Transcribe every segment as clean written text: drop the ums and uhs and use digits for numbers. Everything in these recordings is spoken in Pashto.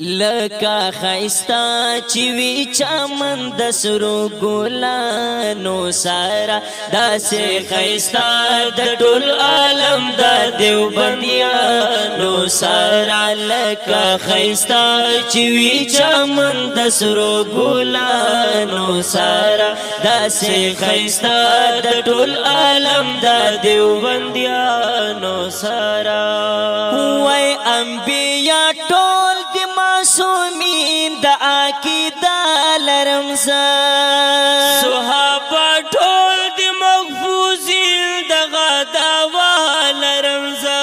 لکا خیستا چوی چامن دسرو گولانو سارا داسې خیستا د ټول عالم دا دیوبندیانو سارا لکا خیستا چوی چامن دسرو گولانو سارا داسې خیستا د ټول عالم دا دیوبندیانو سارا وای انبیا ټول دی معصومین دا عقیده لرمزا صحابه ټول دی مغفوظین دا غداوا لرمزا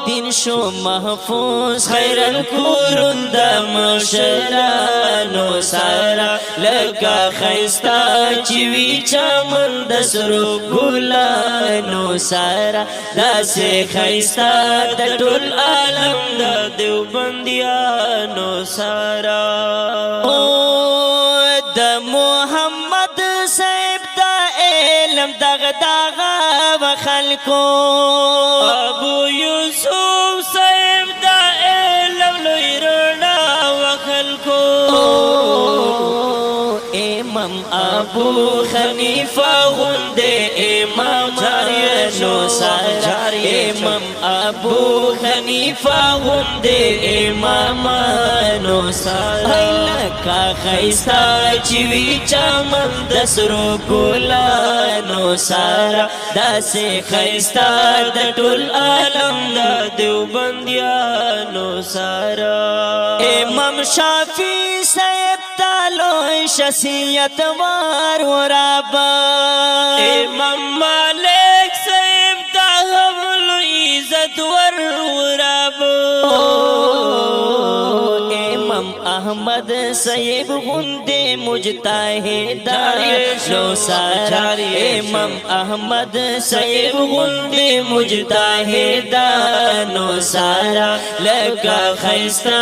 دین شو محفوظ خیر القرون دا مشرانو سارا لکا خیستا چوی چامن دسرو گلانو سارا داسې خیستا د ټول عالم دا دیوبندیانو سارا د محمد صاحب دا علم دغه خلکو ابو یوسف صاحب دا علم لوی رڼا وخلکو امام ابو حنیفه غوندې امام نو سارا امام ابو حنیفه غوندې امام نو سارا لکا خیستا چوی چامن دسرو ګلانو سارا داسې خیستا د ټول عالم دا دیوبندیانو سارا امام شافعی صاحب تالوی شخصیت وار ورابا امام مالک صاحب تا هم لوی عزت ور ورابا امام احمد صاحب غوندې مجتهد نو سارا امام احمد صاحب غوندې مجتهد نو سارا لکا خیستا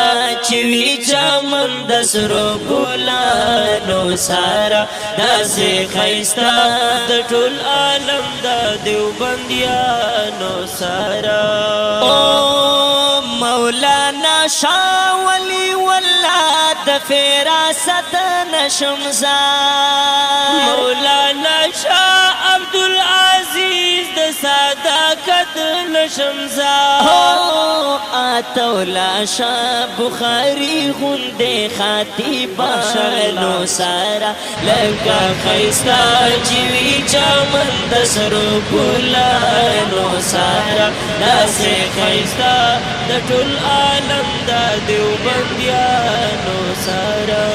چوی چامن دسرو ګلانو سارا داسې خیستا د ټول عالم دا دیوبندیانو سارا مولانا شاه ولی والله د فراست نشمزا مولانا شاه عبدالعزیز د صداقت نشمزا اتولا شاه بخاری غوندې خطیبانو سارا لکا خیستا چوی چامن دسرو ګلانو سارا داسې خیستا د ټول عالم دا دیوبندیانو سارا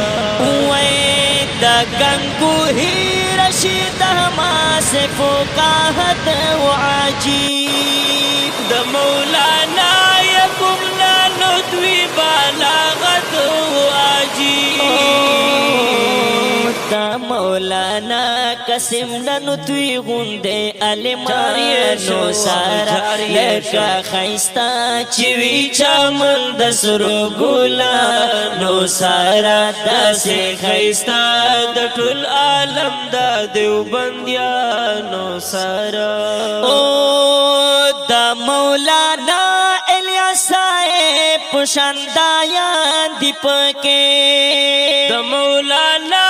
وای دا گنگوهی رشید حماس فقاهت و عجیب دا مولانا یکم نانوتوی بلاغت و عجیب دا مولانا قسم نانوتوی غوندې علمانو سارا لکا خیستا چوی چامن دسرو ګلانو سارا داسې خیستا د ټول عالم دا دیوبندیانو سارا دا مولانا الیاس صاحب پشندایان دی پکې د مولانا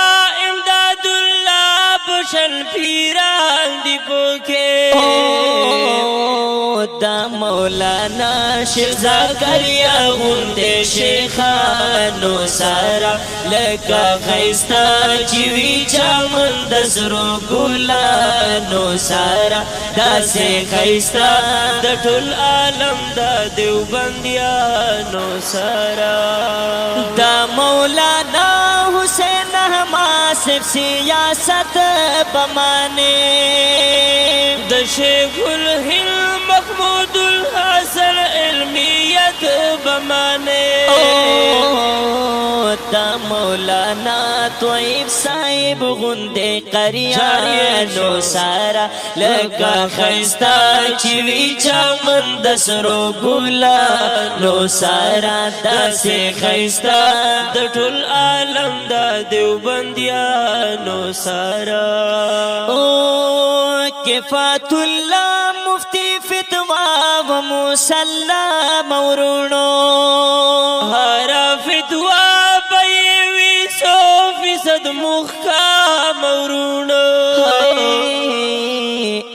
امداد الله پشن پیران دی پکې دا مولانا شیخ زکریا غوندې شیخانو سارا لکا خیستا چوی چامن دسرو ګلانو سارا داسې خیستا د ټول عالم دا دیوبندیانو سارا دا مولانا حسین حماسب سیاست بمانے د شیخ الهند محمود الحسن علمیت بمانے دا مولانا طویب صاحب غوندې قریانو سارا لکا خیستا چوی چامن دسرو ګلانو سارا داسې خیستا د ټول عالم دا دیوبندیانو سارا کفات الله مفتی فتوا و مسلم ورونو هر فیصد مخکا مورونو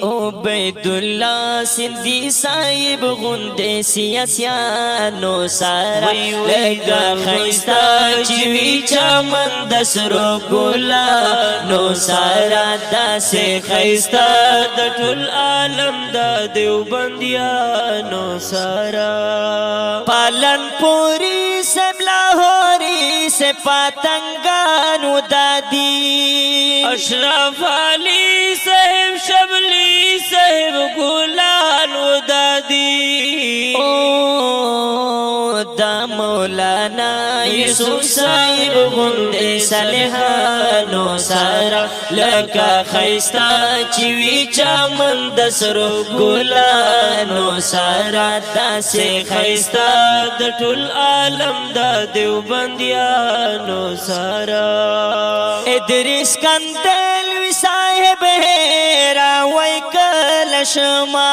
عبید الله سندھی صاحب غندے سیاسیانو سارا لگا خیستا چوی چامن دسرو گلانو سارا دا سے خیستا د ټول عالم دا دیوبندیانو سارا پالن پوری سے لاہوری سے پاتنگانو دادی اشرف علی صاحب شبلی صاحب گلانو دادی دا مولانا یوسف صاحب غندے صالحانو سارا لکا خیستا چوی چامن دسرو گلانو سارا دا سے خیستا د ټول عالم دا دیوبندیانو سارا ادریس کندلوی صاحب راوی کلشما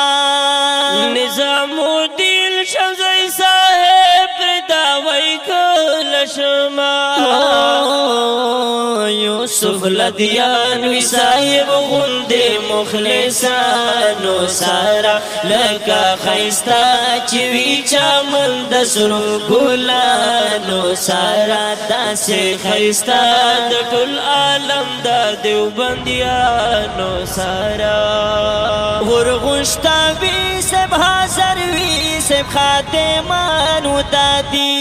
نظام الدین شمسی صاحب داوی کلشما یوسف لدیانوی صاحب غندے مخلصانو سارا لکا خیستا چوی چامن دسرو گلانو سارا دا سے خیستا د ټول عالم دا دیوبندیانو سارا غرغشتا وی سب حاضر وی سب خاتمانو دادی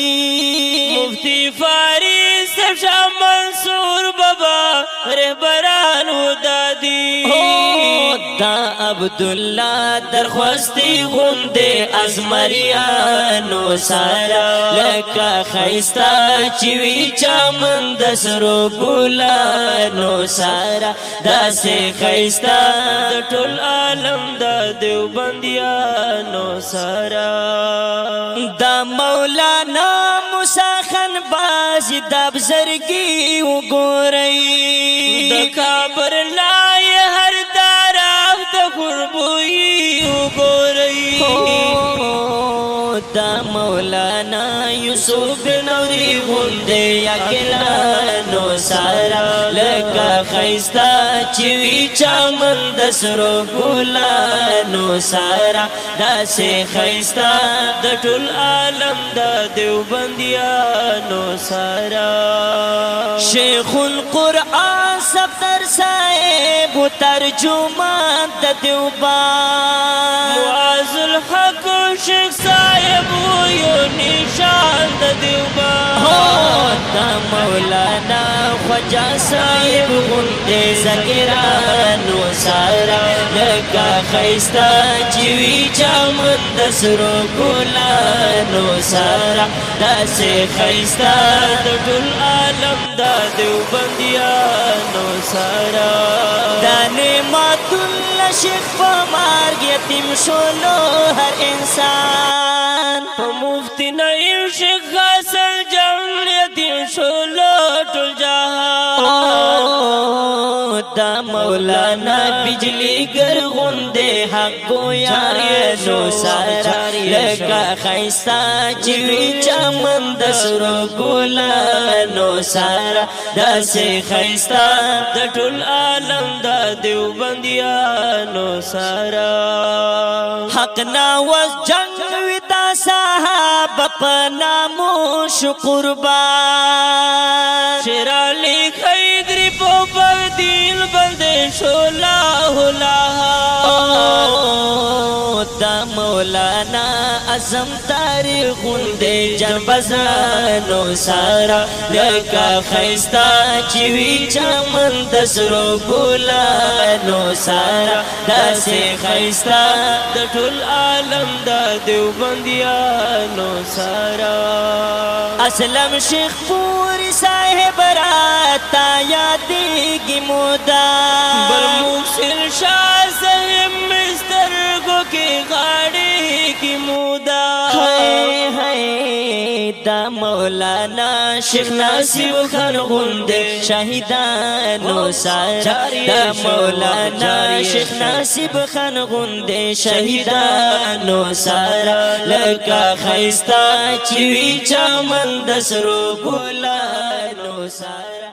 مفتی فاری سب شاہ منصور بابا رہبرانو دادی دا عبداللہ درخواستی غندے ازمریانو سارا لکا خیستا چوی چامن دسرو گلانو سارا دا سے خیستا د ټول عالم دا دیوبندیانو سارا دا مولانا مساخن باز دب زرگی وګورئ د کابر لای هر طرف د خربوئی وګورئ دا مولانا یوسف نوری غندے یکلانو سارا لکا خیستا چوی چامن دسرو گلانو سارا دا سے خیستا د ټول عالم دا دیوبندیانو سارا شیخ القرآن سفتر صاحب ترجمان دا دیوبان معاذ الحق شیخ صاحب یو نشان د دیوبان دا مولانا خواجہ صاحب غندے ذکرانو سارا لکا خیستا چوی چامن دسرو گلانو سارا دا سے خیستا د ټول عالم دا دیوبندیانو سارا دا نعمت اللہ شیخ پمارگ یتیم شولو ہر انسان مفتی نعیم شیخ حسن جان یتیم شولو ټول جہان دا مولانا بجلی گر غندے حق گویانو سارا لکا خیستا چوی چامن دسرو گلانو سارا دا سے خیستا د ټول عالم دا دیوبندیانو سارا حق ناوز جنگ ویتا صاحب پناموش قربان شرالی خیدری پوپر دیل بندے شولا دا مولانا عظم تاریخ غندے جنبزانو سارا لکا خیستا چوی چامن دسرو گلانو سارا دا سے خیستا د ټول عالم دا دیوبندیانو سارا اسلم شیخ پوری صاحب راتا یادیگی مودا بل محسن شاہ صاحب مستر گو کی غاڑی کی مودا دا مولانا شیخ ناصر خان غندے شہیدانو سارا دا مولانا شیخ ناصر خان غندے شہیدانو سارا لکا خیستا چوی چامن دسرو گلانو سارا